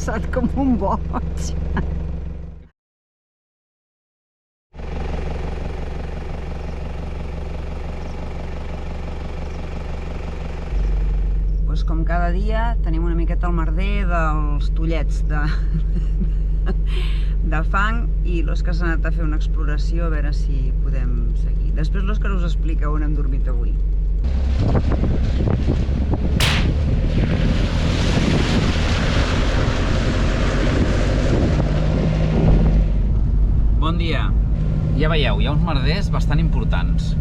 passat com un boig. Doncs com cada dia tenim una miqueta el merder dels tollets de fang i l'Òscar s'ha anat a fer una exploració a veure si podem seguir. Després l'Òscar us explica on hem dormit avui. Bon dia. Ja veieu, hi ha uns merders bastant importants.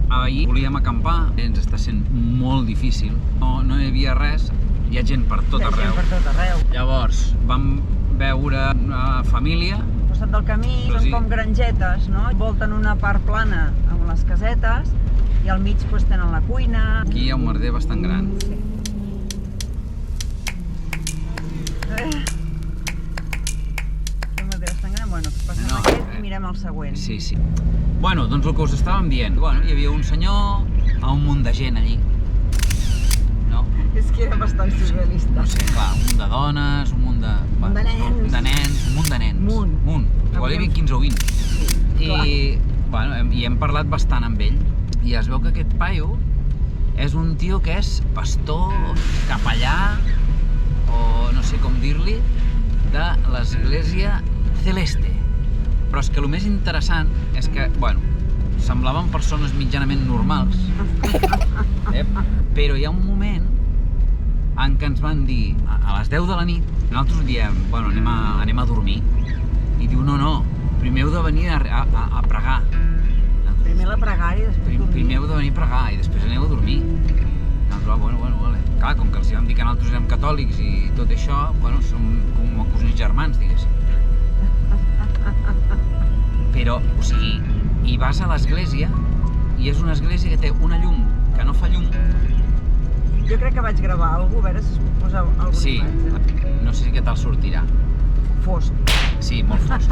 Ahir volíem acampar, ens està sent molt difícil. No hi havia res, hi ha gent per tot arreu. Hi ha gent per tot arreu. Llavors, vam veure una família. Al costat del camí són com grangetes, no? Volten una part plana amb les casetes i al mig tenen la cuina. Aquí hi ha un merder bastant gran. Sí. Bueno, passem aquest i mirem el següent. Sí. Bueno, doncs el que us estàvem dient. Bueno, hi havia un senyor a un munt de gent allí. No? És que era bastant surrealista. No sé, clar, un munt de dones, un munt de... Un de nens. Un munt de nens. Munt. Igual hi havia 15 o 20. Sí, clar. I hem parlat bastant amb ell. I es veu que aquest paio és un tio que és pastor, capellà, o no sé com dir-li, de l'església Celeste. Però és que el més interessant és que, bueno, semblaven persones mitjanament normals, però hi ha un moment en què ens van dir, a les 10 de la nit, nosaltres diem, bueno, anem a dormir, i diu, no, primer heu de venir a pregar. Primer la pregària i després dormir. Primer heu de venir a pregar i després aneu a dormir. Nosaltres, bueno, vale. Clar, com que els vam dir que nosaltres érem catòlics i tot això, bueno, som com a cosins germans, diguéssim. Però, o sigui, hi vas a l'església i és una església que té una llum que no fa llum. Jo crec que vaig gravar alguna cosa, a veure si es pot posar alguna imatge. Sí, no sé què tal sortirà. Fosc. Sí, molt fosc.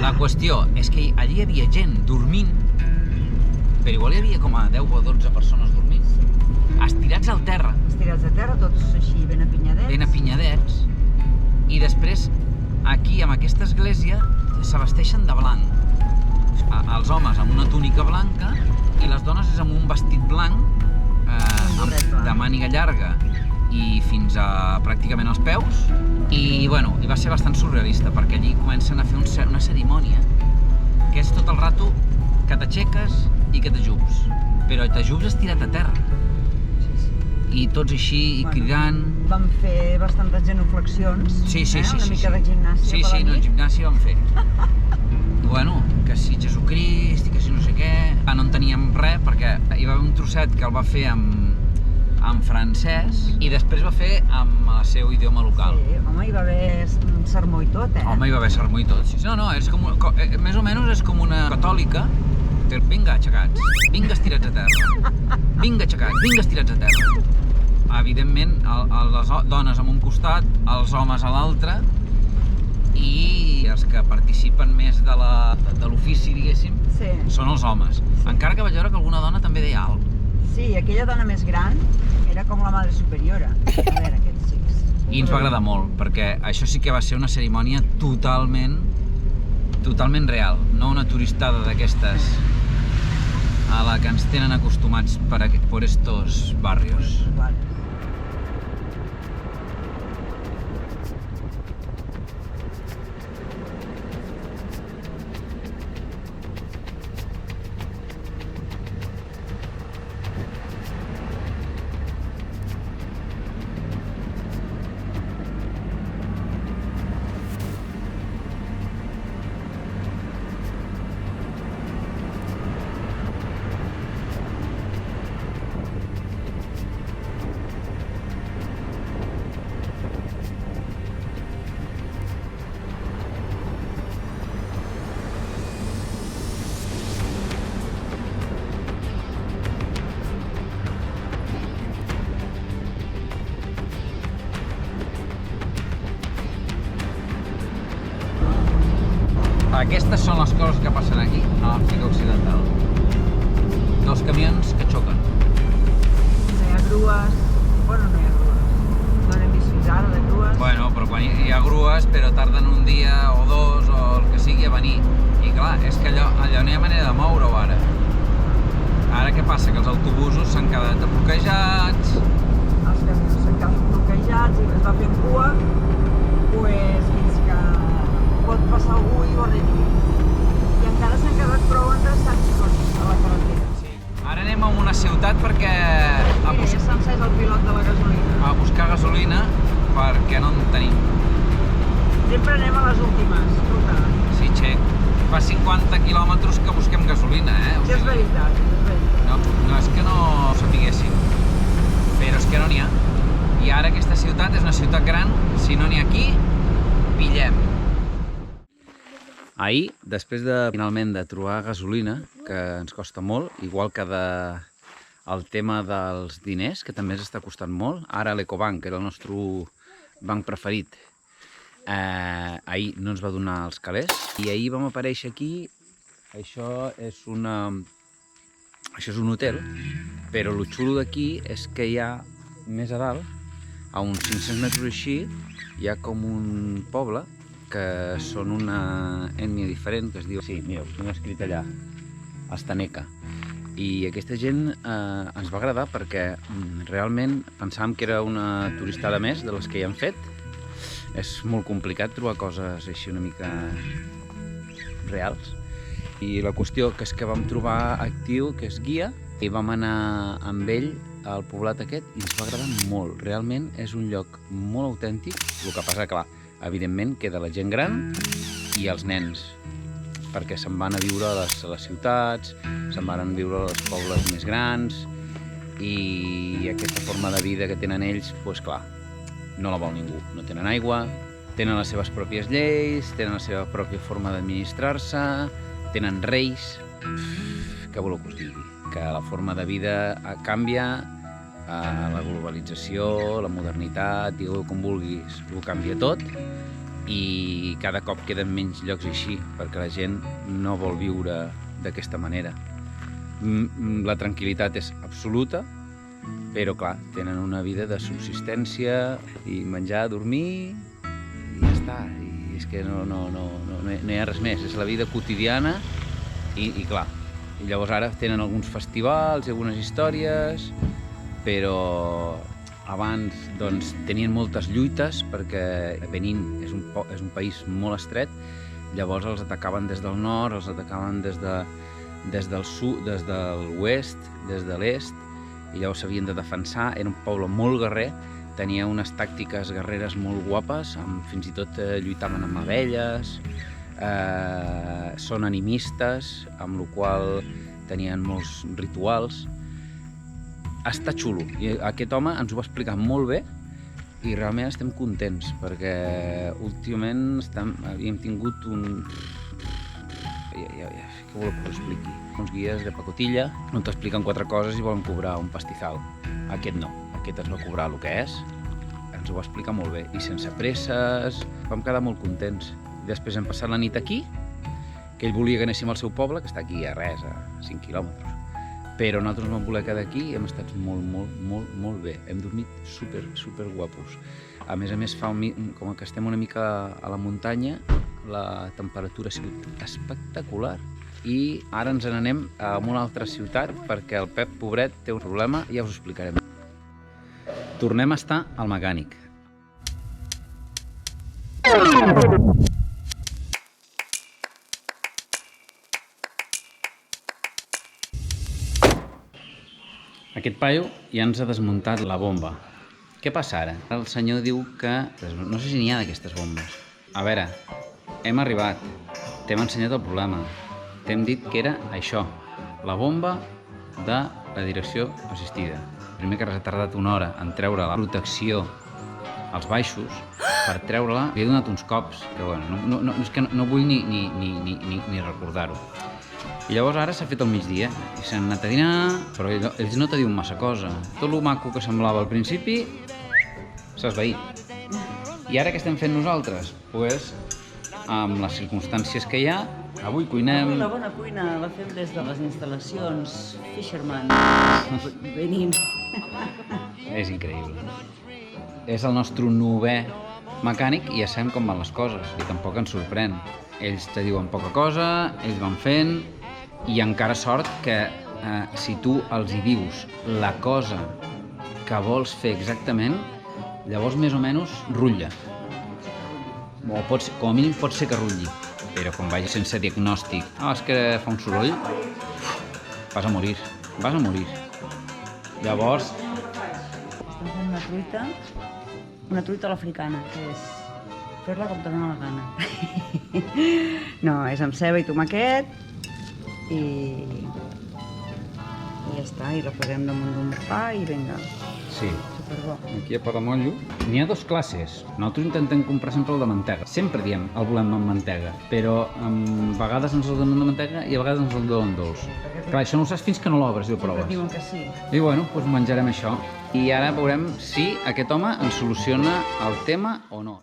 La qüestió és que allí hi havia gent dormint, però igual hi havia com a 10 o 12 persones dormint, estirats al terra. Estirats a terra, tots així ben apinyadets. Ben apinyadets, i després aquí, amb aquesta església, se vesteixen de blanc. Els homes amb una túnica blanca i les dones és amb un vestit blanc de màniga llarga i fins a pràcticament els peus. I bueno, va ser bastant surrealista perquè allí comencen a fer una cerimònia que és tot el rato que t'aixeques i que t'ajups, però t'ajups estirat a terra i tots així i cridant. Vam fer bastantes genuflexions, una mica de gimnàsia per la nit. Sí, gimnàsia vam fer. Bueno, que si Jesucrist i que si no sé què. No en teníem res perquè hi va haver un trosset que el va fer en francès i després va fer amb el seu idioma local. Sí, home, hi va haver sermó i tot, Home, hi va haver sermó i tot. No, és com, més o menys és com una catòlica. Vinga, aixecats, vinga estirats a terra, vinga aixecats, vinga estirats a terra. Evidentment, les dones en un costat, els homes a l'altre, i els que participen més de l'ofici, diguéssim, són els homes. Encara que vaig veure que alguna dona també deia alguna cosa. Sí, aquella dona més gran era com la madre superiora. A veure, aquests xics. I ens va agradar molt, perquè això sí que va ser una cerimònia totalment real, no una turistada d'aquestes a la que ens tenen acostumats por estos barrios. Aquestes són les coses que passen aquí, a l'Àfrica Occidental. Dos camions que xoquen. No hi ha grues... Bueno, no hi ha grues. No n'hem vist fins ara de grues. Bueno, però quan hi ha grues, però tarden un dia o dos o el que sigui a venir. I clar, és que allò no hi ha manera de moure-ho ara. Ara què passa? Que els autobusos s'han quedat bloquejats. Els camions s'han quedat bloquejats i es va fent cua, pues, fins que pot passar algú i ho arregli. I encara s'han quedat prou endreçats tots a la carretera. Sí. Ara anem a una ciutat perquè... Ja s'ha encès el pilot de la gasolina. A buscar gasolina perquè no en tenim. Sempre anem a les últimes, escolta. Sí, xe. Fa 50 quilòmetres que busquem gasolina, eh? Sí, és veritat, és veritat. No és que no sapiguéssim, però és que no n'hi ha. I ara aquesta ciutat és una ciutat gran, si no n'hi ha aquí, pillem. Ahir, després finalment de trobar gasolina, que ens costa molt, igual que el tema dels diners, que també ens està costant molt, ara l'Ecobank, que era el nostre banc preferit, ahir no ens va donar els calés, i ahir vam aparèixer aquí. Això és un hotel, però el xulo d'aquí és que hi ha més a dalt, a uns 500 metres així, hi ha com un poble que són una ètnia diferent, que es diu... Sí, mireu, ho he escrit allà, Astaneca. I aquesta gent ens va agradar perquè realment pensàvem que era una turistada més de les que hi han fet. És molt complicat trobar coses així una mica reals. I la qüestió que és que vam trobar actiu, que és guia, i vam anar amb ell al poblat aquest i ens va agradar molt. Realment és un lloc molt autèntic, el que passa, clar, evidentment queda la gent gran i els nens, perquè se'n van a viure a les ciutats, se'n van a viure als pobles més grans, i aquesta forma de vida que tenen ells, doncs clar, no la vol ningú. No tenen aigua, tenen les seves pròpies lleis, tenen la seva pròpia forma d'administrar-se, tenen reis. Què voleu que us digui? Que la forma de vida canvia, la globalització, la modernitat, digueu com vulguis, ho canvia tot, i cada cop queden menys llocs així, perquè la gent no vol viure d'aquesta manera. La tranquil·litat és absoluta, però clar, tenen una vida de subsistència, i menjar, dormir, i ja està. I és que no hi ha res més, és la vida quotidiana, i clar, i llavors ara tenen alguns festivals i algunes històries, però abans doncs, tenien moltes lluites perquè Benín és un país molt estret, llavors els atacaven des del nord, els atacaven des del sud, des de l'oest, des de l'est, i llavors s'havien de defensar. Era un poble molt guerrer, tenia unes tàctiques guerreres molt guapes, fins i tot lluitaven amb abelles, són animistes, amb la qual tenien molts rituals. Està xulo, i aquest home ens ho va explicar molt bé i realment estem contents perquè últimament havíem tingut què voleu que us expliqui? Uns guies de pacotilla on t'expliquen 4 coses i volen cobrar un pastizal. Aquest no, aquest ens va cobrar el que és, ens ho va explicar molt bé i sense presses, vam quedar molt contents. I després hem passat la nit aquí, que ell volia que anéssim al seu poble, que està aquí a res, a 5 quilòmetres. Però nosaltres vam voler quedar aquí i hem estat molt bé. Hem dormit super guapos. A més, com que estem una mica a la muntanya, la temperatura ha sigut espectacular. I ara ens n'anem a una altra ciutat perquè el Pep, pobret, té un problema i ja us ho explicarem. Tornem a estar al mecànic. Aquest paio ja ens ha desmuntat la bomba. Què passa ara? El senyor diu que... no sé si n'hi ha d'aquestes bombes. A veure, hem arribat, t'hem ensenyat el problema. T'hem dit que era això, la bomba de la direcció assistida. Primer que res ha tardat una hora en treure la protecció als baixos, per treure-la li he donat uns cops, que bueno, és que no vull ni recordar-ho. I llavors ara s'ha fet al migdia i s'han anat a dinar, però ells no te diuen massa cosa. Tot lo maco que semblava al principi s'ha esvaït. I ara què estem fent nosaltres? Doncs amb les circumstàncies que hi ha. Avui cuinem... La bona cuina la fem des de les instal·lacions Fisherman. Venim. És increïble. És el nostre 9è mecànic i ja sabem com van les coses, i tampoc ens sorprèn. Ells te diuen poca cosa, ells van fent, i encara sort que si tu els hi dius la cosa que vols fer exactament, llavors més o menys rutlla. O com a mínim pot ser que rutlli, però quan vagi sense diagnòstic, és que fa un soroll, vas a morir. Llavors... Estem fent una truita a l'africana, que és fer-la com te dona la gana. No, és amb ceba i tomàquet i ja està, i la posem damunt d'un pa i vinga. Sí. Superbo. Aquí a Paramollo n'hi ha 2 classes. Nosaltres intentem comprar sempre el de mantega. Sempre diem el volem amb mantega, però a vegades ens el donen de mantega i a vegades ens el donen dolç. Clar, això no ho saps fins que no l'obres i ho proves. Diuen que sí. I bueno, doncs menjarem això. I ara veurem si aquest home ens soluciona el tema o no.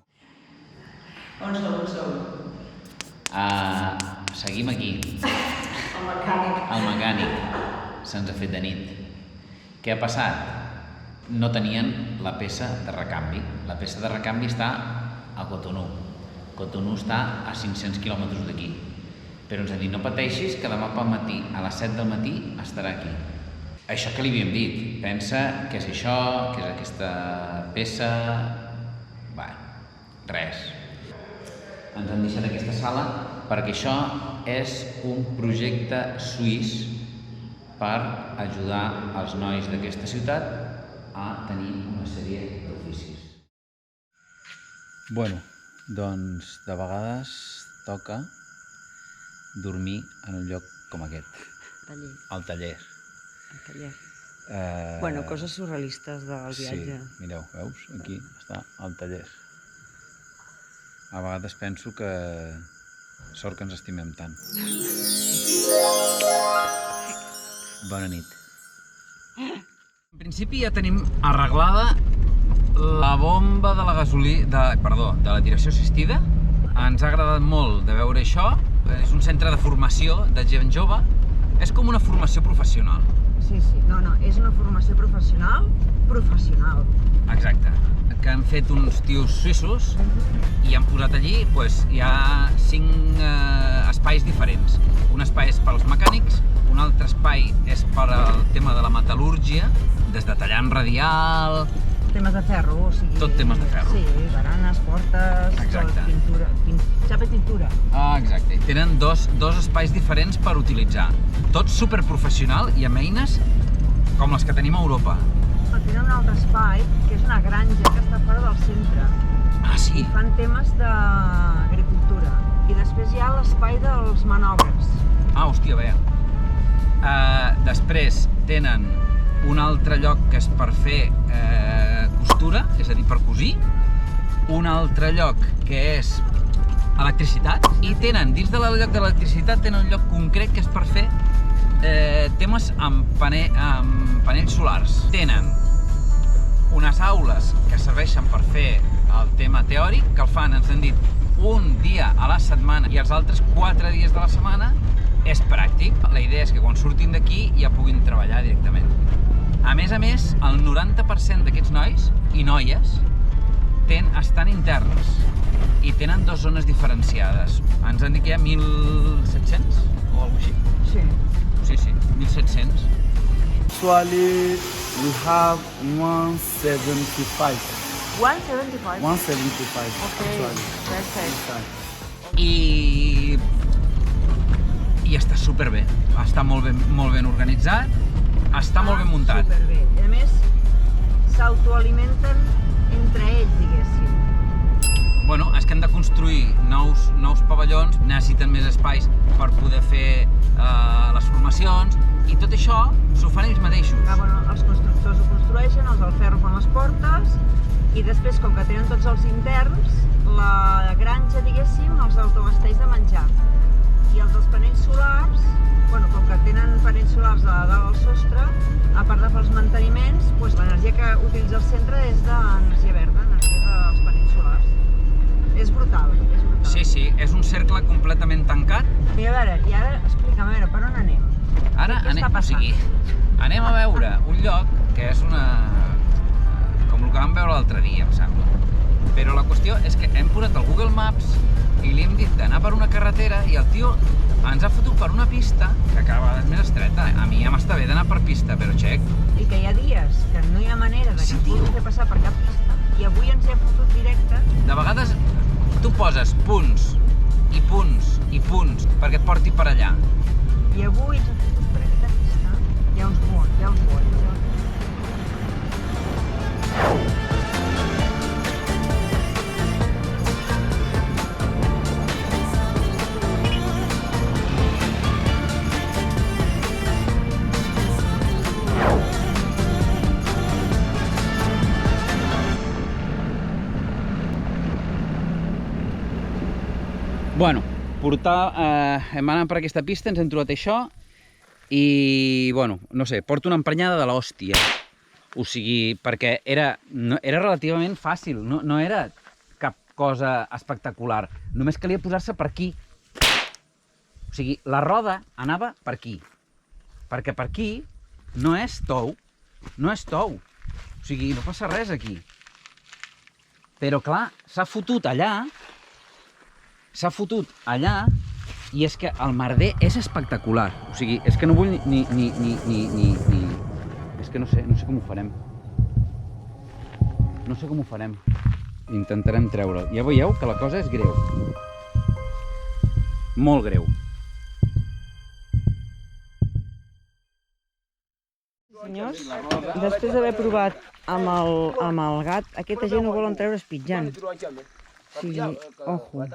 On sou? Seguim aquí. El mecànic. Se'ns ha fet de nit. Què ha passat? No tenien la peça de recanvi. La peça de recanvi està a Cotonou. Cotonou està a 500 quilòmetres d'aquí. Però ens ha dit, no pateixis, que demà pel matí, a les 7 del matí, estarà aquí. Això que li havíem dit, pensa que és això, que és aquesta peça... res. Ens han deixat aquesta sala perquè això és un projecte suís per ajudar els nois d'aquesta ciutat a tenir una sèrie d'oficis. Bueno, doncs de vegades toca dormir en un lloc com aquest. Al taller. Bueno, coses surrealistes del viatge. Sí, mireu, veus? Aquí està el taller. A vegades penso que sort que ens estimem tant. Bona nit. En principi ja tenim arreglada la bomba de la de la direcció assistida. Ens ha agradat molt de veure això. És un centre de formació de gent jove. És com una formació professional. Sí. No, és una formació professional. Exacte. Que han fet uns tios suïssos i han posat allí, hi ha 5 espais diferents. Un espai és per als mecànics, un altre espai és per al tema de la metal·lúrgia, des de tallant radial... Temes de ferro, o sigui... Tot temes de ferro. Sí, baranes, portes... Exacte. Pintura, xapa i tintura. Exacte. Tenen dos espais diferents per utilitzar. Tot superprofessional i amb eines com les que tenim a Europa. Tenen un altre espai, que és una granja que està fora del centre. Sí? I fan temes d'agricultura. I després hi ha l'espai dels manobres. Hòstia, veia. Després tenen un altre lloc que és per fer costura, és a dir, per cosir. Un altre lloc que és electricitat. I tenen, dins del lloc de l'electricitat, tenen un lloc concret que és per fer temes amb panells solars. Tenen unes aules que serveixen per fer el tema teòric, que el fan, ens han dit, un dia a la setmana i els altres 4 dies de la setmana. És pràctic. La idea és que quan surtin d'aquí ja puguin treballar directament. A més, el 90% d'aquests nois i noies estan interns i tenen 2 zones diferenciades. Ens han dit que hi ha 1.700 o alguna cosa així. Sí, 1.700. Actually, we have 175. 175? 175. Okay, perfect. I està superbé. Està molt ben organitzat, està molt ben muntat. Superbé. I a més, s'autoalimenten entre ells, diguéssim. Bueno, és que han de construir nous pavellons, necessiten més espais per poder fer les formacions, i tot això s'ho fan ells mateixos. Els constructors ho construeixen, els del ferro fan les portes, i després, com que tenen tots els interns, la granja, diguéssim, els autoabasteix de menjar. I els dels panells solars, com que tenen panells solars a dalt al sostre, a part de fer els manteniments, l'energia que utilitza el centre és d'energia verda, energia dels panells solars. És brutal, és brutal. Sí, sí, és un cercle completament tancat. I a veure, i ara explica'm, a veure, per on anem? Ara Què anem, està o passant? sigui, anem a veure un lloc que és una... com el que vam veure l'altre dia, em sembla. Però la qüestió és que hem posat el Google Maps i li hem dit d'anar per una carretera i el tio ens ha fotut per una pista que cada vegada és més estreta. A mi ja m'està bé d'anar per pista, però xec. I que hi ha dies que no hi ha manera de que Sí, ens tio. puguin fer passar per cap pista i avui ens hi ha fotut directe. De vegades tu poses punts i punts i punts perquè et porti per allà. I avui ens ha fotut per aquesta pista. Ja us vull, ja us vull. Bueno, hem anat per aquesta pista, ens hem trobat això i, bueno, no sé, porto una emprenyada de l'hòstia. O sigui, perquè era relativament fàcil, no era cap cosa espectacular. Només calia posar-se per aquí. O sigui, la roda anava per aquí. Perquè per aquí no és tou, no és tou. O sigui, no passa res aquí. Però clar, s'ha fotut allà i és que el merder és espectacular. O sigui, és que no vull ni... És que no sé com ho farem. No sé com ho farem. Intentarem treure'l. Ja veieu que la cosa és greu. Molt greu. Senyors, després d'haver provat amb el gat, aquesta gent ho volen treure espitjant. Sí, ojo.